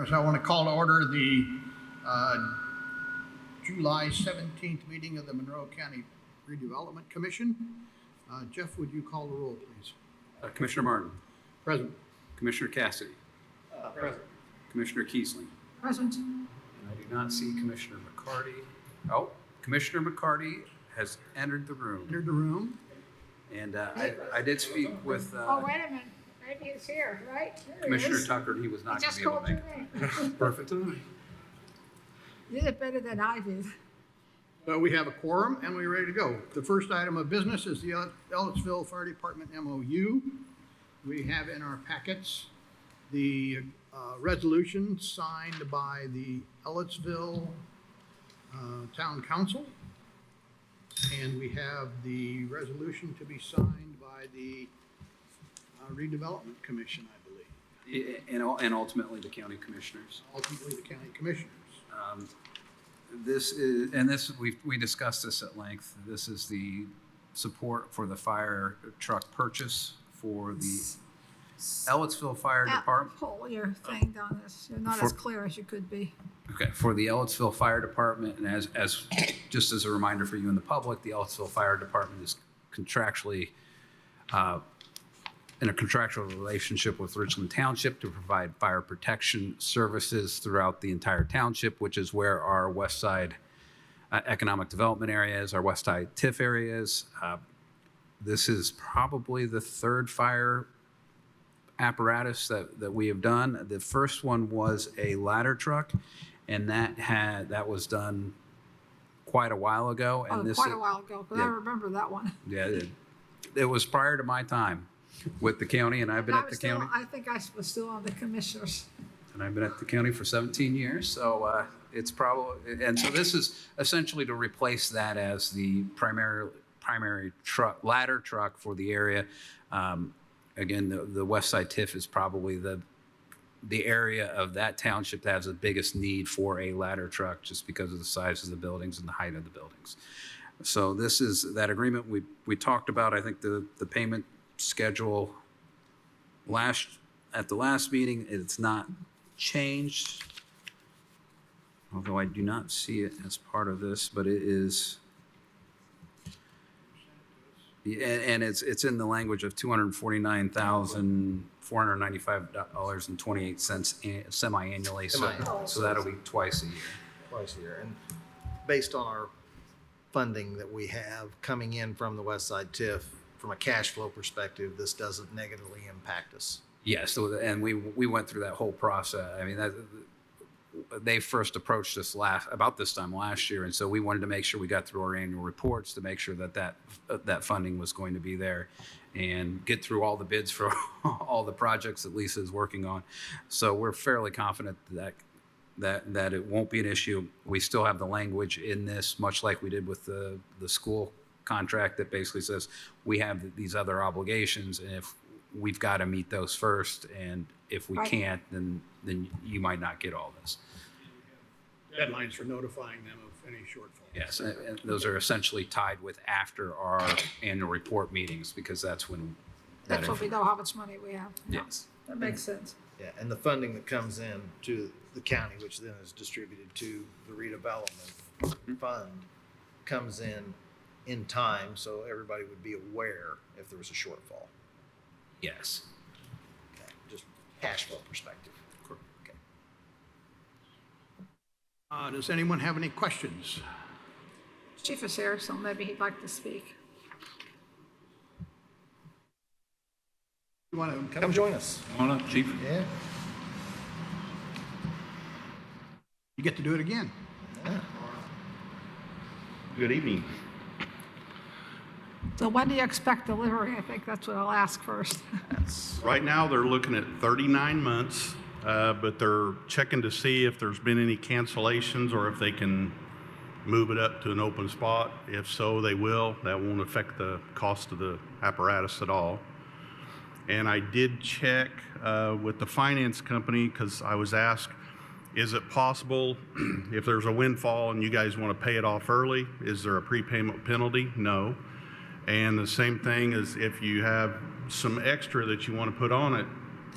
So I want to call to order the July 17th meeting of the Monroe County Redevelopment Commission. Jeff, would you call the roll, please? Commissioner Martin. Present. Commissioner Cassidy. Present. Commissioner Kiesling. Present. And I do not see Commissioner McCarty. Oh, Commissioner McCarty has entered the room. Entered the room. And I did speak with Oh, wait a minute. Maybe it's here, right? There it Commissioner is. Tucker. He was I not going to just be able called to your make name. it. Perfect time. You did it better than I did. We have a quorum and we're ready to go. The first item of business is the Ellettsville Fire Department MOU. We have in our packets the resolution signed by the Ellettsville Town Council. And we have the resolution to be signed by the Redevelopment Commission, I believe. And ultimately the county commissioners. Ultimately, the county commissioners. We discussed this at length. This is the support for the fire truck purchase for the Ellettsville Fire Department. Pull your thing down this. You're not as clear as you could be. Okay, for the Ellettsville Fire Department, and as just as a reminder for you and the public, the Ellettsville Fire Department is contractually in a contractual relationship with Richland Township to provide fire protection services throughout the entire township, which is where our West Side economic development area is, our West Side TIF areas. This is probably the third fire apparatus that we have done. The first one was a ladder truck, and that was done quite a while ago. And Quite a while ago, because I yeah. remember that one. Yeah, it was prior to my time with the county, and I've been at the county. I think I was still on the commissioners. And I've been at the county for 17 years, so it's probably, and so this is essentially to replace that as the primary ladder truck for the area. Again, the West Side TIF is probably the area of that township that has the biggest need for a ladder truck, just because of the size of the buildings and the height of the buildings. So this is that agreement we talked about. I think the payment schedule at the last meeting, it's not changed, although I do not see it as part of this, but it is, and it's in the language of $249,495.28 semi-annually. So that'll be twice a year. Twice a year. And based on our funding that we have coming in from the West Side TIF, from a cash flow perspective, this doesn't negatively impact us. Yes, and we went through that whole process. I mean, they first approached us about this time last year, and so we wanted to make sure we got through our annual reports to make sure that funding was going to be there, and get through all the bids for all the projects that Lisa is working on. So we're fairly confident that it won't be an issue. We still have the language in this, much like we did with the school contract, that basically says we have these other obligations, and if we've got to meet those first, and if we can't, then you might not get all this. Deadlines for notifying them of any shortfall. Yes, and those are essentially tied with after our annual report meetings, because that's when That's when we know how much money we have. Yes. That makes sense. Yeah, and the funding that comes in to the county, which then is distributed to the redevelopment fund, comes in time, so everybody would be aware if there was a shortfall. Yes. Okay, just cash flow perspective. Okay. Does anyone have any questions? Chief is here, so maybe he'd like to speak. You want to Come join us. Come on up, Chief. Yeah. You get to do it again. Yeah. Good evening. So when do you expect delivery? I think that's what I'll ask first. Right now, they're looking at 39 months, but they're checking to see if there's been any cancellations or if they can move it up to an open spot. If so, they will. That won't affect the cost of the apparatus at all. And I did check with the finance company, because I was asked, is it possible if there's a windfall and you guys want to pay it off early, is there a prepayment penalty? No. And the same thing is if you have some extra that you want to put on it,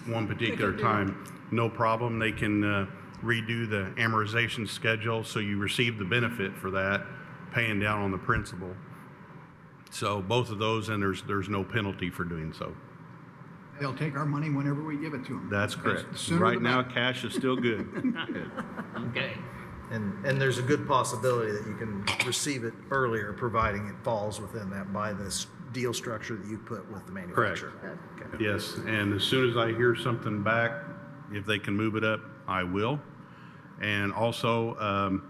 one particular do time, no problem. They can redo the amortization schedule, so you receive the benefit for that, paying down on the principal. So both of those, and there's no penalty for doing so. They'll take our money whenever we give it to them. That's correct. The sooner Right the now, better. cash is still good. Okay. And there's a good possibility that you can receive it earlier, providing it falls within that by this deal structure that you put with the manufacturer. Okay. Yes, and as soon as I hear something back, if they can move it up, I will. And also,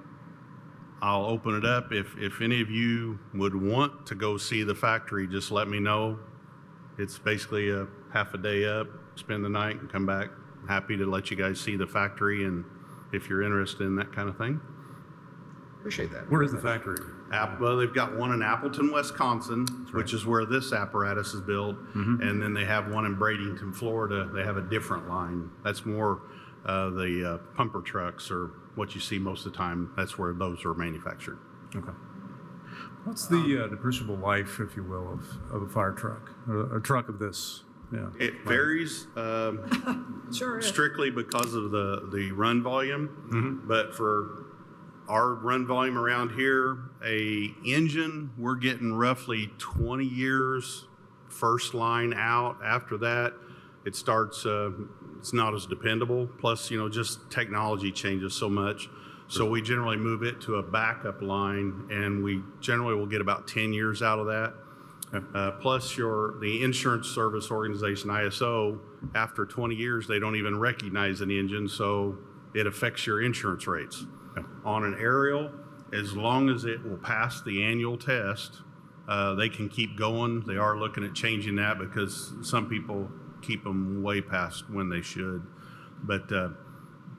I'll open it up. If any of you would want to go see the factory, just let me know. It's basically a half a day up, spend the night and come back. Happy to let you guys see the factory, and if you're interested in that kind of thing. Appreciate that. Where is the factory? Well, they've got one in Appleton, Wisconsin, which is where this apparatus is built. And then they have one in Bradenton, Florida. They have a different line. That's more the pumper trucks, or what you see most of the time. That's where those are manufactured. Okay. What's the depreciable life, if you will, of a fire truck, or a truck of this? Yeah. It varies Sure is. strictly because of the run volume. But for our run volume around here, a engine, we're getting roughly 20 years first line out. After that, it starts, it's not as dependable. Plus, just technology changes so much. So we generally move it to a backup line, and we generally will get about 10 years out of that. Plus the insurance service organization, ISO, after 20 years, they don't even recognize an engine, so it affects your insurance rates. On an aerial, as long as it will pass the annual test, they can keep going. They are looking at changing that because some people keep them way past when they should. But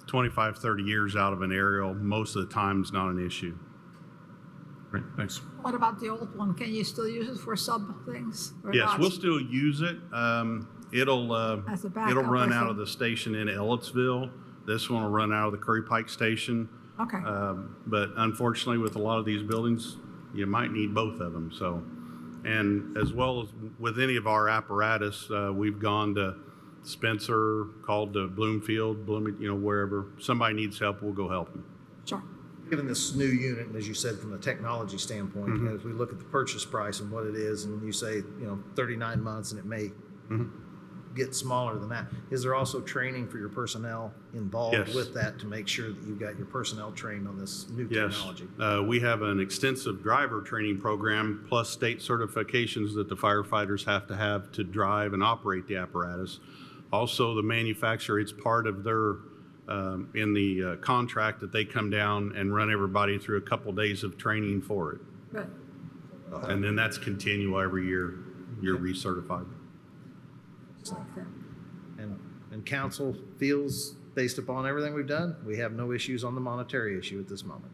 25, 30 years out of an aerial, most of the time is not an issue. Great, thanks. What about the old one? Can you still use it for sub things? or Yes, not? we'll still use it. As a backup, It'll run I out of think. the station in Ellettsville. This one will run out of the Curry Pike station. Okay. But unfortunately, with a lot of these buildings, you might need both of them. So, and as well as with any of our apparatus, we've gone to Spencer, called to Bloomfield, wherever somebody needs help, we'll go help them. Sure. Given this new unit, and as you said, from a technology standpoint, as we look at the purchase price and what it is, and you say, 39 months, and it may get smaller than that, is there also training for your personnel involved Yes. with that to make sure that you've got your personnel trained on this new Yes, technology? we have an extensive driver training program, plus state certifications that the firefighters have to drive and operate the apparatus. Also, the manufacturer, it's part of their, in the contract that they come down and run everybody through a couple days of training for it. Good. And then that's continual every year, you're recertified. And council feels, based upon everything we've done, we have no issues on the monetary issue at this moment.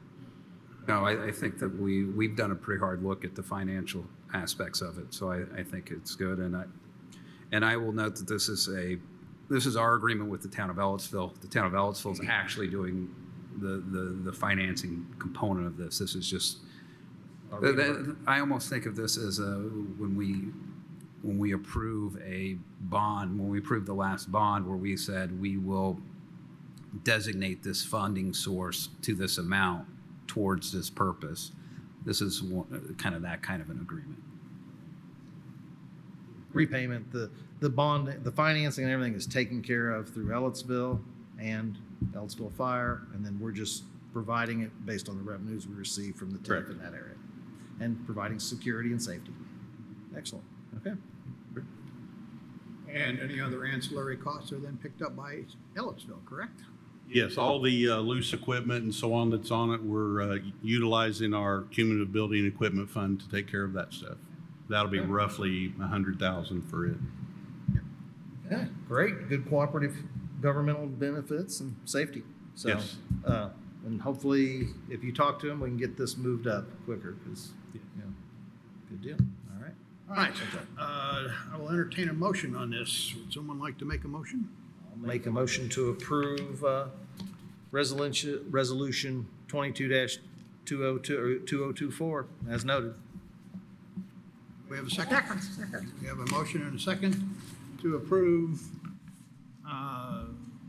No, I think that we've done a pretty hard look at the financial aspects of it, so I think it's good. And I will note that this is our agreement with the town of Ellettsville. The town of Ellettsville is actually doing the financing component of this. This is just, I almost think of this as when we approve a bond, when we approved the last bond where we said we will designate this funding source to this amount towards this purpose. This is kind of that kind of an agreement. Repayment, the bond, the financing and everything is taken care of through Ellettsville and Ellettsville Fire, and then we're just providing it based on the revenues we receive from the TIF in that area, and providing security and safety. Excellent. Okay. And any other ancillary costs are then picked up by Ellettsville, correct? Yes, all the loose equipment and so on that's on it, we're utilizing our cumulative building equipment fund to take care of that stuff. That'll be roughly $100,000 for it. Okay, great. Good cooperative governmental benefits and safety. So, Yes. And hopefully, if you talk to them, we can get this moved up quicker because, good deal. All right. All right, I will entertain a motion on this. Would someone like to make a motion? I'll make a motion to approve resolution 22-2024 as noted. We have a second? Second. We have a motion and a second to approve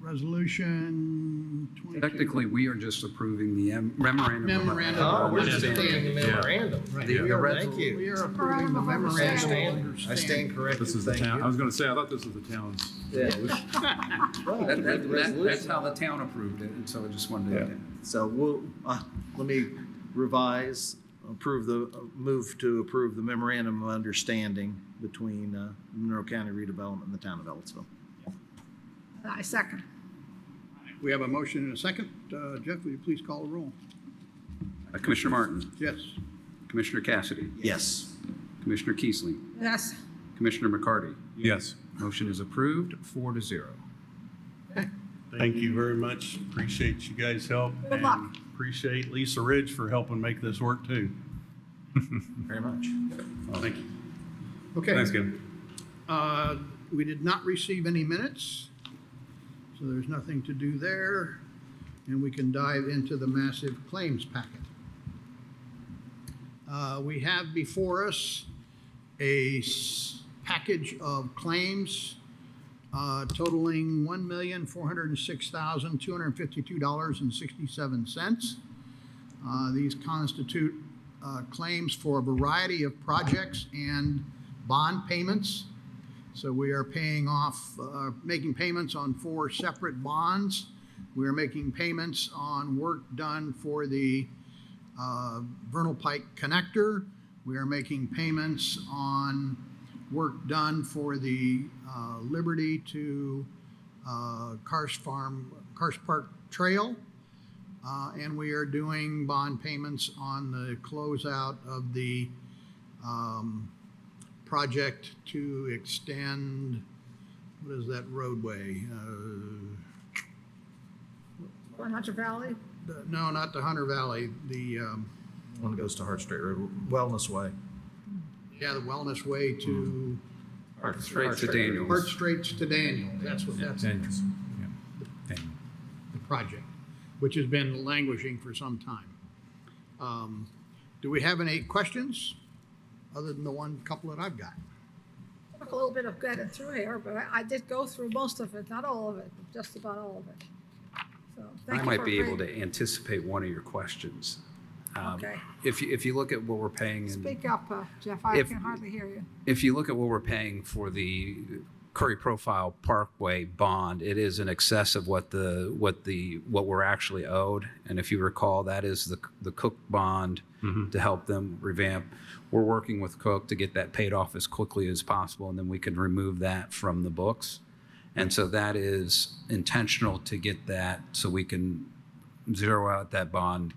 Resolution 22. Technically, we are just approving the memorandum. of Memorandum. Oh, we're just understanding. approving the memorandum. Right. The- We the are- res- Thank you. We are approving the memorandum of understanding. I stand corrected. This is the Thank town, you. I was gonna say, I thought this was the town's. Yeah. That- Well, that- the resolution. That's how the town approved it, and so I just wanted to. So we'll, let me revise, move to approve the memorandum of understanding between Monroe County Redevelopment and the town of Ellisville. I second. We have a motion and a second. Jeff, will you please call the roll? Commissioner Martin, Yes. Commissioner Cassidy, Yes. Commissioner Keesling, Yes. Commissioner McCarty. Yes. Motion is approved, 4-0. Thank you very much. Appreciate you guys' help. Good luck. and Appreciate Lisa Ridge for helping make this work too. Very much. Thank you. Okay. Thanks, Ken. We did not receive any minutes, so there's nothing to do there. And we can dive into the massive claims packet. We have before us a package of claims totaling $1,406,252.67. These constitute claims for a variety of projects and bond payments. So we are paying off, making payments on 4 separate bonds. We are making payments on work done for the Vernal Pike Connector. We are making payments on work done for the Liberty to Karst Park Trail. And we are doing bond payments on the closeout of the project to extend, what is that roadway? Hunter Valley. No, not the Hunter Valley, the, One goes to Hart Street Road, Wellness Way. yeah, the Wellness Way to Straight to Daniels. Hart Straits to Daniel. That's what, that's Daniels. Yeah. Daniel. the project, which has been languishing for some time. Do we have any questions, other than the couple that I've got? Took a little bit of getting through here, but I did go through most of it, not all of it, but just about all of it. So thank I you might for be able agreeing. to anticipate one of your questions. Okay. If you look at what we're paying, Speak up, Jeff. I If- can hardly hear you. if you look at what we're paying for the Curry Profile Parkway bond, it is in excess of what we're actually owed. And if you recall, that is the Cook bond to help them revamp. We're working with Cook to get that paid off as quickly as possible, and then we can remove that from the books. And so that is intentional to get that so we can zero out that bond.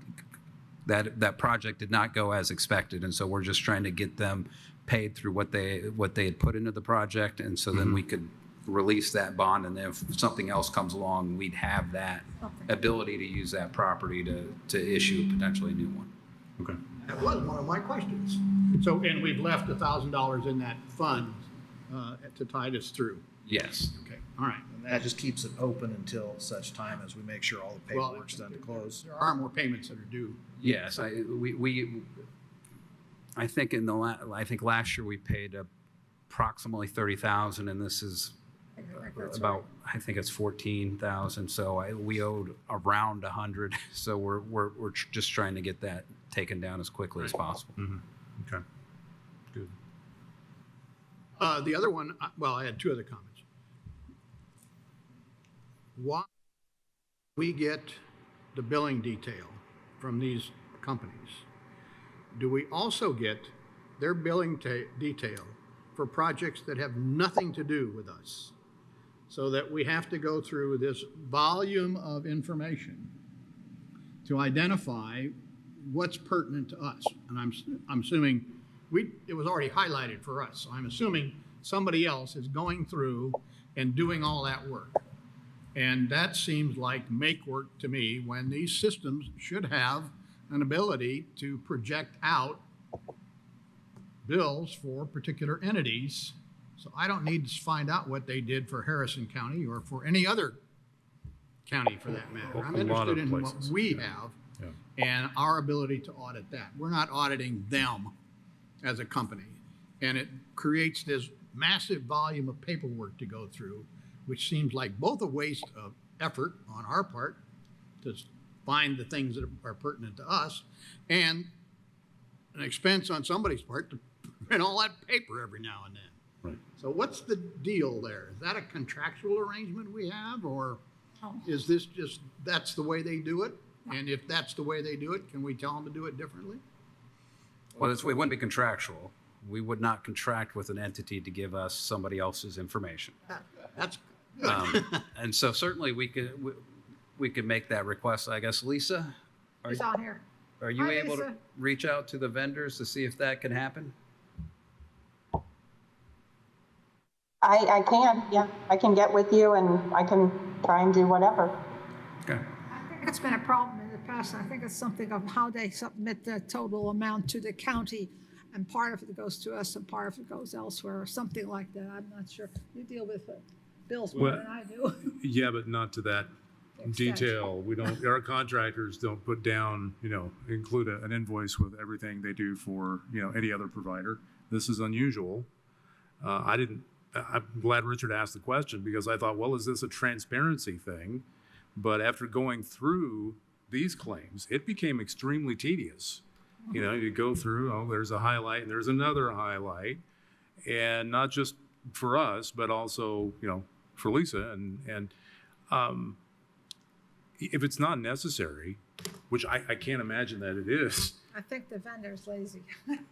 That project did not go as expected, and so we're just trying to get them paid through what they had put into the project, and so then we could release that bond, and then if something else comes along, we'd have that Okay. ability to use that property to issue potentially a new one. Okay. That was one of my questions. So, and we've left $1,000 in that fund to tide us through. Yes. Okay, all right. And that just keeps it open until such time as we make sure all the Well, paperwork's done to close. There are more payments that are due. Yes, I think I think last year we paid approximately 30,000, and this is I think that's about, I think it's 14,000. So we owed around 100. So we're just trying to get that taken down as quickly as possible. Okay. Good. The other one, well, I had 2 other comments. Why we get the billing detail from these companies? Do we also get their billing detail for projects that have nothing to do with us? So that we have to go through this volume of information to identify what's pertinent to us. And I'm assuming it was already highlighted for us. So I'm assuming somebody else is going through and doing all that work. And that seems like make work to me, when these systems should have an ability to project out bills for particular entities. So I don't need to find out what they did for Harrison County or for any other county for that matter. I'm A lot of interested in what places. we have and our ability to audit that. We're not auditing them as a company. And it creates this massive volume of paperwork to go through which seems like both a waste of effort on our part to find the things that are pertinent to us, and an expense on somebody's part to print all that paper every now and then. Right. So what's the deal there? Is that a contractual arrangement we have, or Oh. is this just, that's the way they do it? And if that's the way they do it, can we tell them to do it differently? Well, it wouldn't be contractual. We would not contract with an entity to give us somebody else's information. That's, And so certainly we could make that request, I guess. Lisa, It's on here. are you Hi, able to Lisa. reach out to the vendors to see if that can happen? I can, yeah. I can get with you and I can try and do whatever. Okay. I think it's been a problem in the past. I think it's something of how they submit the total amount to the county, and part of it goes to us and part of it goes elsewhere, or something like that. I'm not sure. You deal with bills more Well- than I do. Yeah, but not to that Extent. detail. We don't, our contractors don't put down, include an invoice with everything they do for, any other provider. This is unusual. I'm glad Richard asked the question, because I thought, well, is this a transparency thing? But after going through these claims, it became extremely tedious. You go through, oh, there's a highlight and there's another highlight, and not just for us, but also, for Lisa. And if it's not necessary, which I can't imagine that it is. I think the vendor's lazy.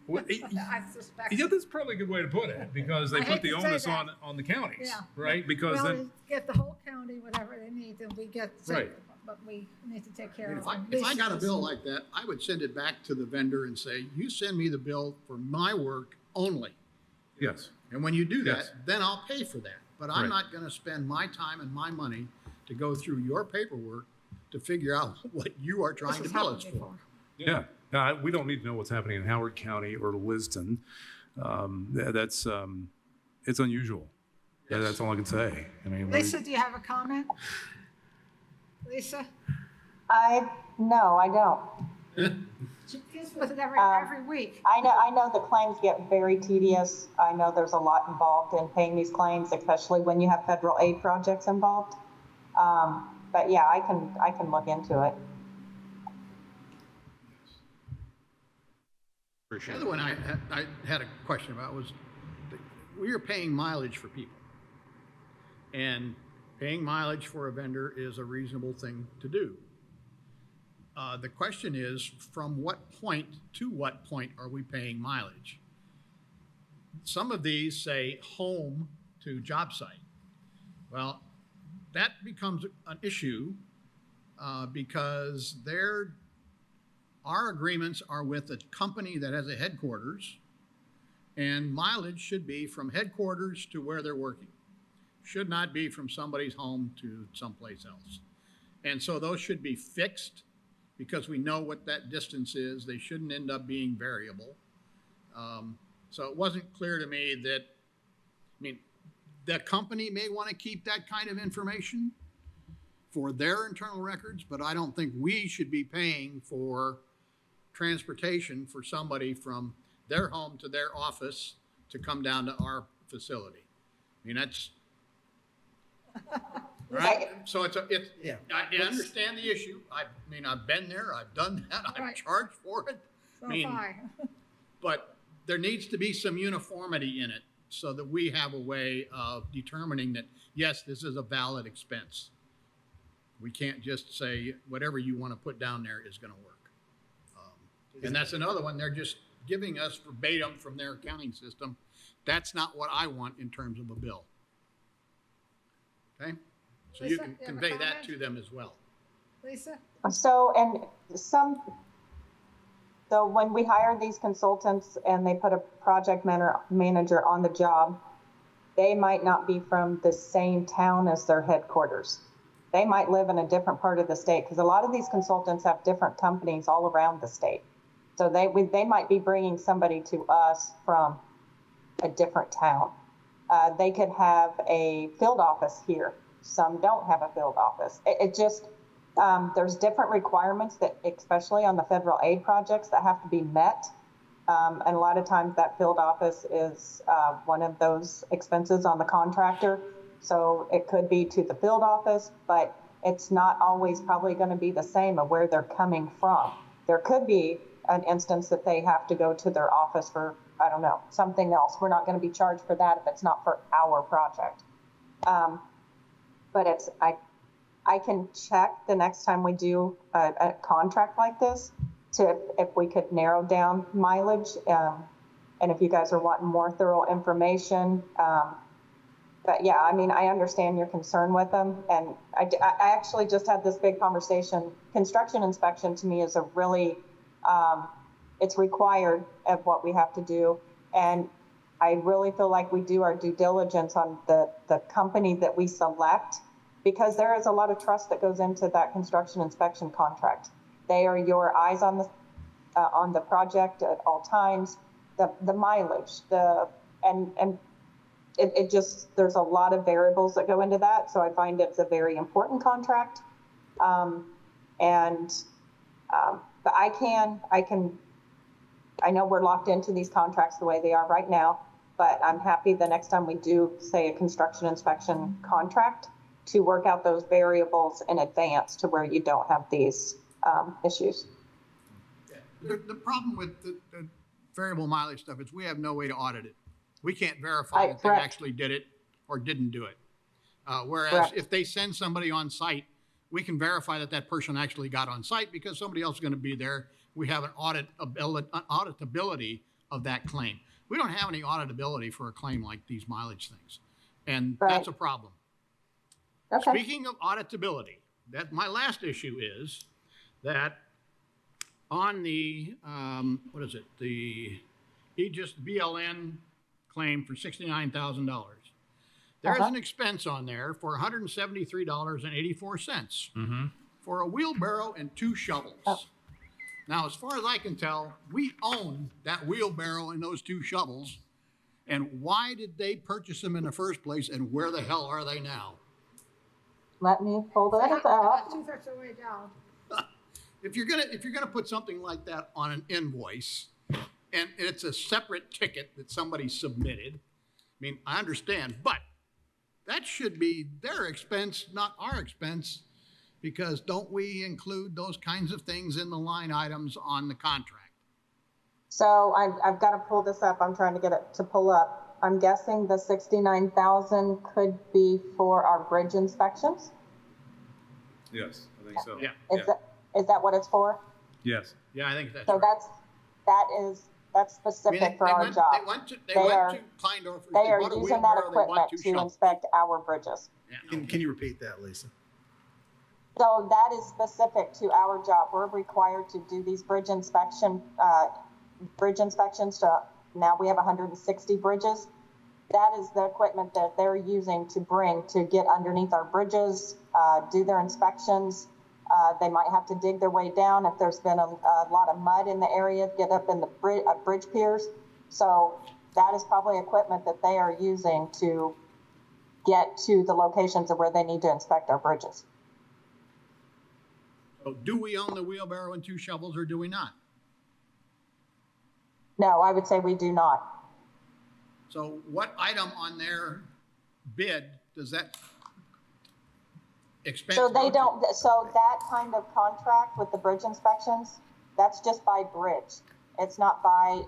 Well, I suspect. yeah, that's probably a good way to put it, because they I put hate the to say onus that. on the counties, Yeah. right? Because Well, then, they get the whole county whatever they need, and we get, Right. but we need to take care I mean, of if it. I got a bill like that, I would send it back to the vendor and say, you send me the bill for my work only. yes, And when you do Yes. that, then I'll pay for that. But I'm Right. not gonna spend my time and my money to go through your paperwork to figure out what you are This trying to has bill happened us for. before. yeah. We don't need to know what's happening in Howard County or Liston. It's unusual. That's all I can say. I mean, Lisa, do you have a comment? Lisa? No, I don't. She deals with it Um, every week. I know the claims get very tedious. I know there's a lot involved in paying these claims, especially when you have federal aid projects involved. But yeah, I can look into it. The other one I had a question about was, we are paying mileage for people. And paying mileage for a vendor is a reasonable thing to do. The question is, from what point to what point are we paying mileage? Some of these say home to job site. Well, that becomes an issue because our agreements are with a company that has a headquarters, and mileage should be from headquarters to where they're working. Should not be from somebody's home to someplace else. And so those should be fixed because we know what that distance is. They shouldn't end up being variable. So it wasn't clear to me that, the company may want to keep that kind of information for their internal records, but I don't think we should be paying for transportation for somebody from their home to their office to come down to our facility. That's right. So Yeah. I understand the issue. I've been there. I've done that. I've Right. charged for it. So have I. But there needs to be some uniformity in it so that we have a way of determining that, yes, this is a valid expense. We can't just say whatever you want to put down there is going to work. And that's another one. They're just giving us verbatim from their accounting system. That's not what I want in terms of a bill. Okay? So you Lisa, can you have a convey that comment? to them as well. Lisa? So when we hire these consultants and they put a project manager on the job, they might not be from the same town as their headquarters. They might live in a different part of the state, because a lot of these consultants have different companies all around the state. So they might be bringing somebody to us from a different town. They could have a field office here. Some don't have a field office. There's different requirements that, especially on the federal aid projects, that have to be met. And a lot of times that field office is one of those expenses on the contractor. So it could be to the field office, but it's not always probably going to be the same of where they're coming from. There could be an instance that they have to go to their office for, I don't know, something else. We're not going to be charged for that if it's not for our project. But I can check the next time we do a contract like this to if we could narrow down mileage, and if you guys are wanting more thorough information. But yeah, I mean, I understand your concern with them, and I actually just had this big conversation. Construction inspection to me is a really, it's required of what we have to do, and I really feel like we do our due diligence on the company that we select, because there is a lot of trust that goes into that construction inspection contract. They are your eyes on the project at all times. The mileage, and it just, there's a lot of variables that go into that. So I find it's a very important contract. But I know we're locked into these contracts the way they are right now, but I'm happy the next time we do, say, a construction inspection contract, to work out those variables in advance to where you don't have these issues. The problem with the variable mileage stuff is we have no way to audit it. We can't verify that they correct. actually did it or didn't do it. Whereas Correct. if they send somebody on site, we can verify that that person actually got on site because somebody else is going to be there. We have an auditability of that claim. We don't have any auditability for a claim like these mileage things. And Right. that's a problem. Okay. Speaking of auditability, that my last issue is that on the, what is it? The Aegis BLN claim for $69,000. There's an expense on there for $173.84 for a wheelbarrow and 2 shovels. Oh. Now, as far as I can tell, we own that wheelbarrow and those 2 shovels. And why did they purchase them in the first place, and where the hell are they now? Let me pull that up. 2/3 of the way down. If you're gonna put something like that on an invoice, and it's a separate ticket that somebody submitted, I mean, I understand, but that should be their expense, not our expense, because don't we include those kinds of things in the line items on the contract? So I've got to pull this up. I'm trying to get it to pull up. I'm guessing the 69,000 could be for our bridge inspections. Yes, I think so. Yeah. Is that what it's for? Yes. Yeah, I think that's So right. that's specific for our job. They went to Kleindorf. They are using that equipment to inspect our bridges. Can you repeat that, Lisa? So that is specific to our job. We're required to do these bridge inspections. So now we have 160 bridges. That is the equipment that they're using to bring to get underneath our bridges, do their inspections. They might have to dig their way down if there's been a lot of mud in the area, get up in the bridge piers. So that is probably equipment that they are using to get to the locations of where they need to inspect our bridges. So do we own the wheelbarrow and 2 shovels, or do we not? No, I would say we do not. So what item on their bid does that expense So they go to? don't, so that kind of contract with the bridge inspections, that's just by bridge. It's not by,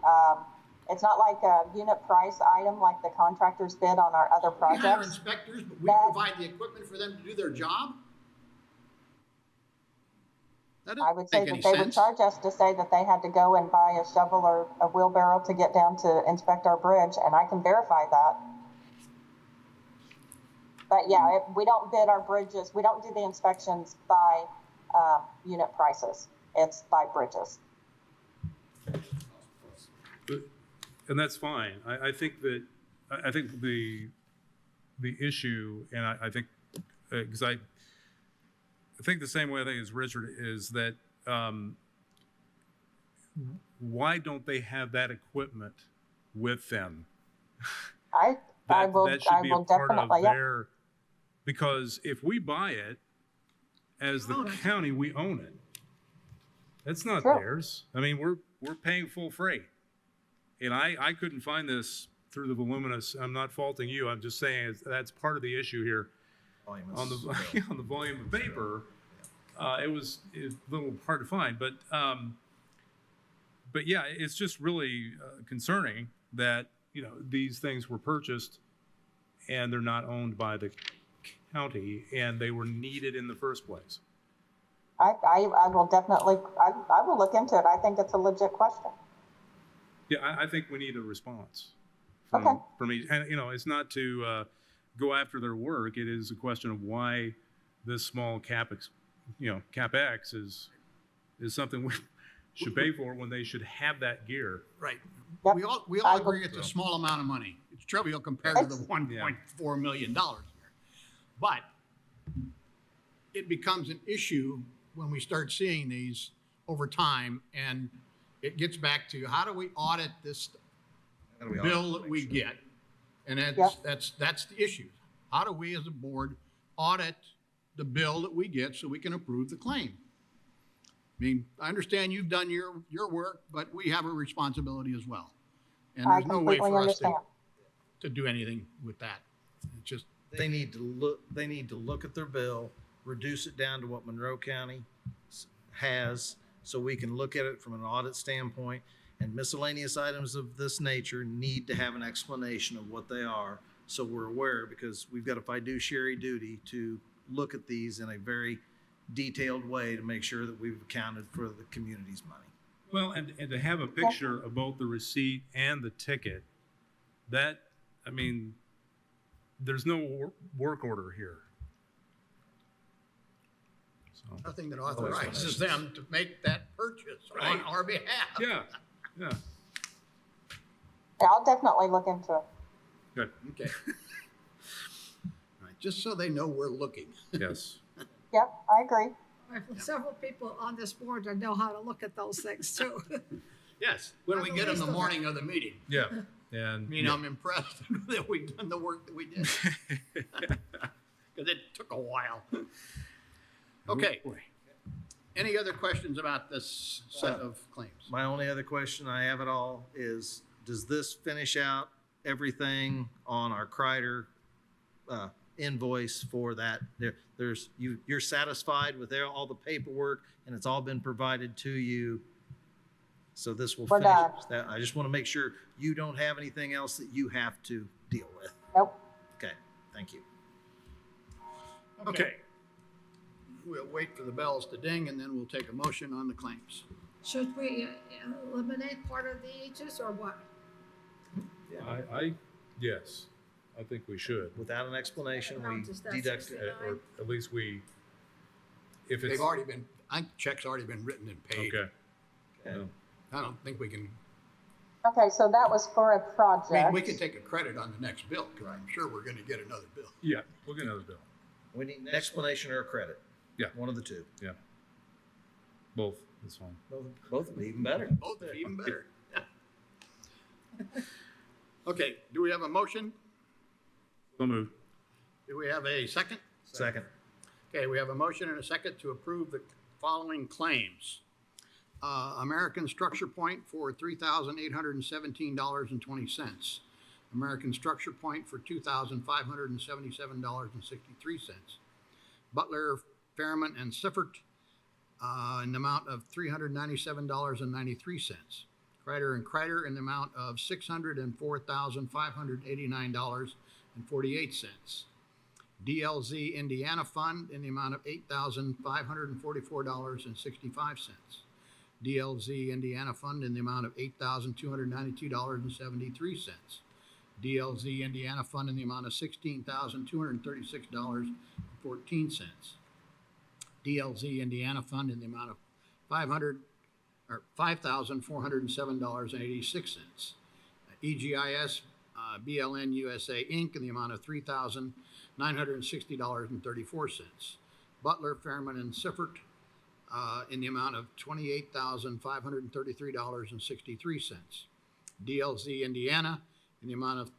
it's not like a unit price item like the contractors bid on our other We hire projects. inspectors, but we That- provide the equipment for them to do their job? That I would doesn't say make that any they would sense. charge us to say that they had to go and buy a shovel or a wheelbarrow to get down to inspect our bridge, and I can verify that. But yeah, we don't bid our bridges, we don't do the inspections by unit prices. It's by bridges. And that's fine. I think the issue, and I think, because I think the same way I think as Richard, is that why don't they have that equipment with them? I will definitely, yeah. their, because if we buy it as the county, we own it. It's not True. theirs. I mean, we're paying full freight. And I couldn't find this through the voluminous, I'm not faulting you, I'm just saying that's part of the issue here. Volume On is- the, on the volume of paper, it was a little hard to find, but yeah, it's just really concerning that, you know, these things were purchased and they're not owned by the county and they were needed in the first place. I will definitely, I will look into it. I think it's a legit question. Yeah, I think we need a response Okay. from each, and, you know, it's not to go after their work. It is a question of why this small capex is something we should pay for when they should have that gear. Right. Yep. We all agree it's a small amount of money. It's trivial compared to the It's- $1.4 million here. But it becomes an issue when we start seeing these over time, and it gets back to how do we audit this Gotta be bill honest, that make we sure. get? And Yeah. that's the issue. How do we as a board audit the bill that we get so we can approve the claim? I mean, I understand you've done your work, but we have a responsibility as well. And I there's no way completely for us understand. to do anything with that. It's just, They need to look at their bill, reduce it down to what Monroe County has, so we can look at it from an audit standpoint. And miscellaneous items of this nature need to have an explanation of what they are, so we're aware, because we've got a fiduciary duty to look at these in a very detailed way to make sure that we've accounted for the community's money. Well, and to have a picture of both the receipt and the ticket, that, I mean, there's no work order here. So, nothing that authorizes them to make that purchase on our behalf. yeah. Yeah, I'll definitely look into it. Good. Okay. All right, just so they know we're looking. Yes. Yep, I agree. I have several people on this board that know how to look at those things too. Yes, when we get them the morning of the meeting. Yeah. And I mean, I'm impressed that we've done the work that we did. Because it took a while. Okay. Oh, boy. Any other questions about this set of claims? My only other question I have at all is, does this finish out everything on our Kreider invoice for that? You're satisfied with all the paperwork and it's all been provided to you? So this will We're finish done. that. I just want to make sure you don't have anything else that you have to deal with. Nope. Okay, thank you. Okay. We'll wait for the bells to ding and then we'll take a motion on the claims. Should we eliminate part of the ages or what? Yes, I think we should. Without an explanation, No, we just that deduct it. 69. Or at least if it's. They've already been, I think checks already been written and paid. Okay. Okay. No. I don't think we can, Okay, so that was for a project. I mean, we can take a credit on the next bill, because I'm sure we're gonna get another bill. Yeah, we'll get another bill. We need an explanation or a credit. Yeah. One of the two. Yeah. Both, that's fine. Both would be even better. Both are even better. Okay, do we have a motion? So moved. Do we have a second? Second. Okay, we have a motion and a second to approve the following claims. American Structure Point for $3,817.20. American Structure Point for $2,577.63. Butler, Fairman, and Siffert in the amount of $397.93. Kreider and Kreider in the amount of $604,589.48. DLZ Indiana Fund in the amount of $8,544.65. DLZ Indiana Fund in the amount of $8,292.73. DLZ Indiana Fund in the amount of $16,236.14. DLZ Indiana Fund in the amount of $5,407.86. EGIS BLN USA Inc. in the amount of $3,960.34. Butler, Fairman, and Siffert in the amount of $28,533.63. DLZ Indiana in the amount of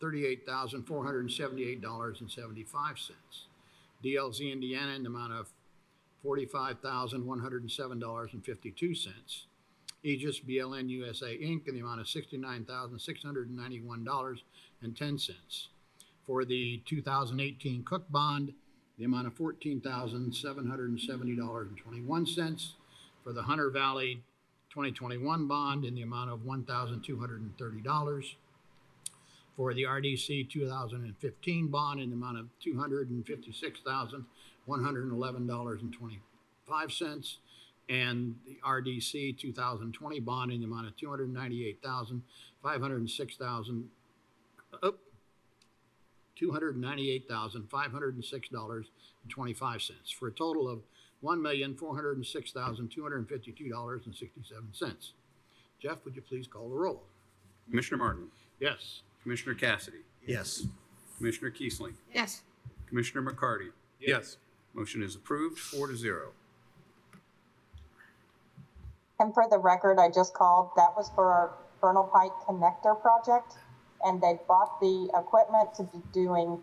$38,478.75. DLZ Indiana in the amount of $45,107.52. Aegis BLN USA Inc. in the amount of $69,691.10. For the 2018 Cook bond, the amount of $14,770.21. For the Hunter Valley 2021 bond in the amount of $1,230. For the RDC 2015 bond in the amount of $256,111.25. And the RDC 2020 bond in the amount of $298,506.25 for a total of $1,406,252.67. Jeff, would you please call the roll? Commissioner Martin, Yes. Commissioner Cassidy, Yes. Commissioner Kiesling, Yes, Commissioner McCarty. Yes. Motion is approved, 4-0. And for the record, I just called, that was for our Vernal Pike connector project. And they bought the equipment to be doing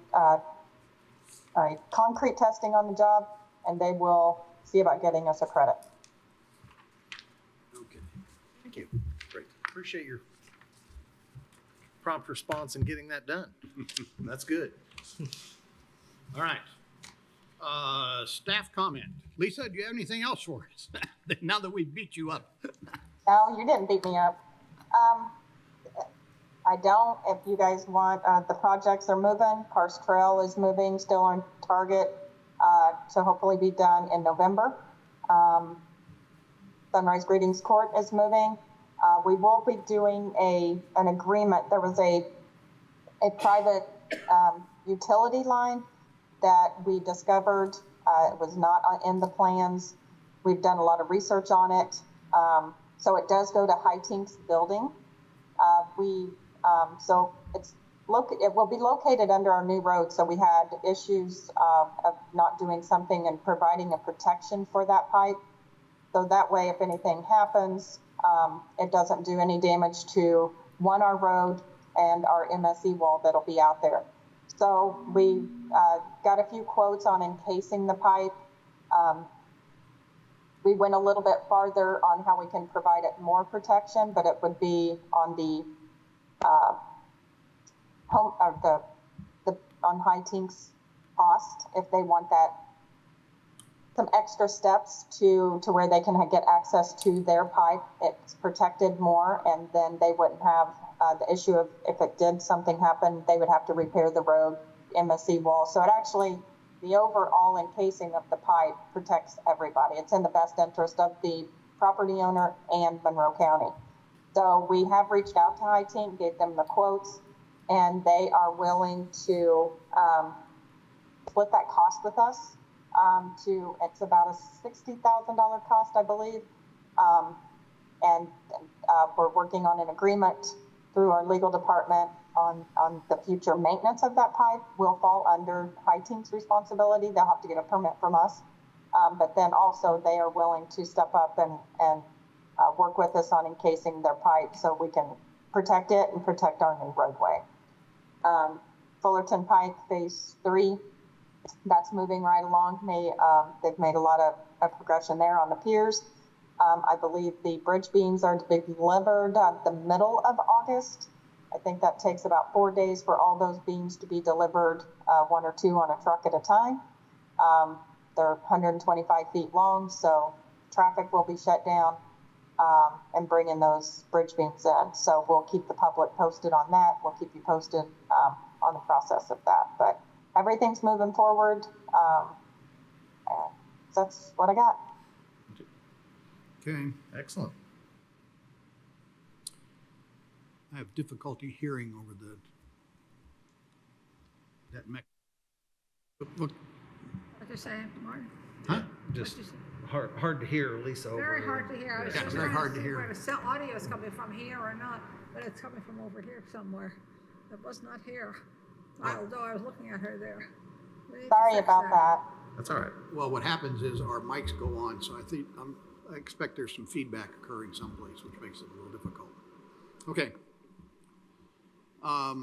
concrete testing on the job, and they will see about getting us a credit. Okay. Thank you. Great. Appreciate your prompt response in getting that done. That's good. All right. Staff comment. Lisa, do you have anything else for us? Now that we beat you up. No, you didn't beat me up. I don't. If you guys want, the projects are moving. Parse Trail is moving, still on target to hopefully be done in November. Sunrise Greetings Court is moving. We will be doing an agreement. There was a private utility line that we discovered. It was not in the plans. We've done a lot of research on it. So it does go to High Tinks Building. So it will be located under our new road. So we had issues of not doing something and providing a protection for that pipe. So that way, if anything happens, it doesn't do any damage to our road and our MSE wall that'll be out there. So we got a few quotes on encasing the pipe. We went a little bit farther on how we can provide it more protection, but it would be on the on High Tinks cost if they want that, some extra steps to where they can get access to their pipe. It's protected more, and then they wouldn't have the issue of if it did something happen, they would have to repair the road MSE wall. So it actually, the overall encasing of the pipe protects everybody. It's in the best interest of the property owner and Monroe County. So we have reached out to High Tink, gave them the quotes, and they are willing to split that cost with us. It's about a $60,000 cost, I believe. And we're working on an agreement through our legal department on the future maintenance of that pipe. Will fall under High Tink's responsibility. They'll have to get a permit from us. But then also they are willing to step up and work with us on encasing their pipe so we can protect it and protect our new roadway. Fullerton Pike Phase 3, that's moving right along. They've made a lot of progression there on the piers. I believe the bridge beams are to be delivered the middle of August. I think that takes about 4 days for all those beams to be delivered, 1 or 2 on a truck at a time. They're 125 feet long, so traffic will be shut down and bringing those bridge beams in. So we'll keep the public posted on that. We'll keep you posted on the process of that. But everything's moving forward. That's what I got. Okay. Excellent. I have difficulty hearing over that mech. Look, what you saying, Martin? huh? Just What'd you say? hard to hear Lisa over Very here. hard to hear. I was Yeah, just very trying hard to to see hear. where the audio is coming from, here or not, but it's coming from over here somewhere. It was not here, although I was looking at her there. We need to Sorry fix about that. That's all right. Well, what happens is our mics go on, so I expect there's some feedback occurring someplace, which makes it a little difficult. Okay. I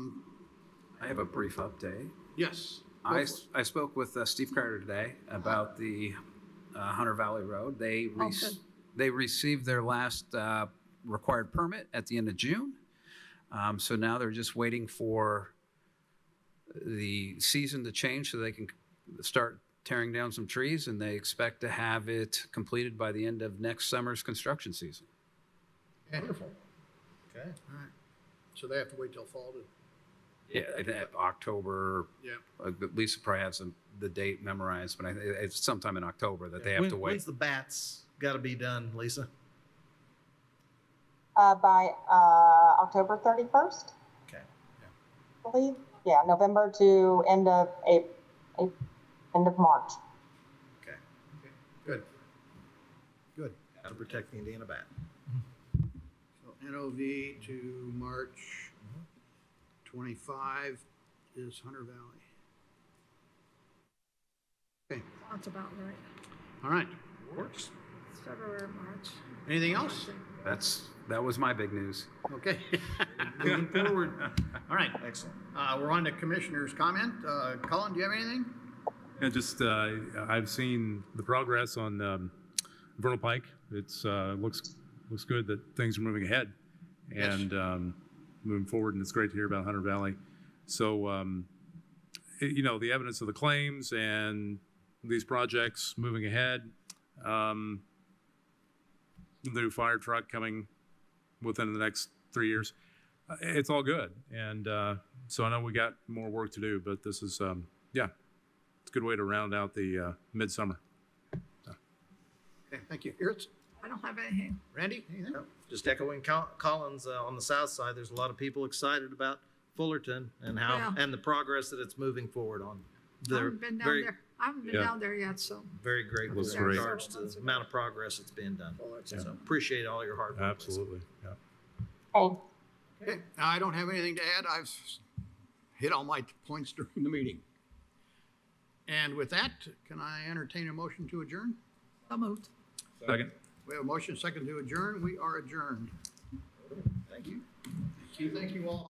have a brief update. Yes. I spoke with Steve Carter today about the Hunter Valley Road. They good. received their last required permit at the end of June. So now they're just waiting for the season to change so they can start tearing down some trees, and they expect to have it completed by the end of next summer's construction season. Wonderful. Okay. All right. So they have to wait till fall to, Yeah, I think October. yeah. Lisa probably has the date memorized, but I think it's sometime in October that they have to wait. When's the bats got to be done, Lisa? By October 31st, Okay. I believe. Yeah, November to end of end of March. Okay. Good. Good. Got to protect the Indiana bat. So NOV to March 25 is Hunter Valley. Okay, That's about right. all right. Works. It's February, March. Anything else? That was my big news. Okay. Moving forward. All right. Excellent. We're on to commissioner's comment. Colin, do you have anything? Yeah, just I've seen the progress on Vernal Pike. It's looks good that things are moving ahead and moving forward, and it's great to hear about Hunter Valley. So you know, the evidence of the claims and these projects moving ahead. The new fire truck coming within the next 3 years. It's all good, and so I know we got more work to do, but this is yeah. It's a good way to round out the midsummer. Okay, thank you. Earts? I don't have anything. Randy, anything? Yep. Just echoing Collins on the south side. There's a lot of people excited about Fullerton and how Yeah. and the progress that it's moving forward on. I They're haven't been down very there. I haven't been Yeah. down there yet, so. very grateful Looks in great. regards to the amount of progress that's being done. So appreciate all your hard work. Lisa. Absolutely. Yeah. Hey, Okay, I don't have anything to add. I've hit all my points during the meeting. And with that, can I entertain a motion to adjourn? So moved. Second. We have a motion second to adjourn. We are adjourned. Thank you. Thank you all.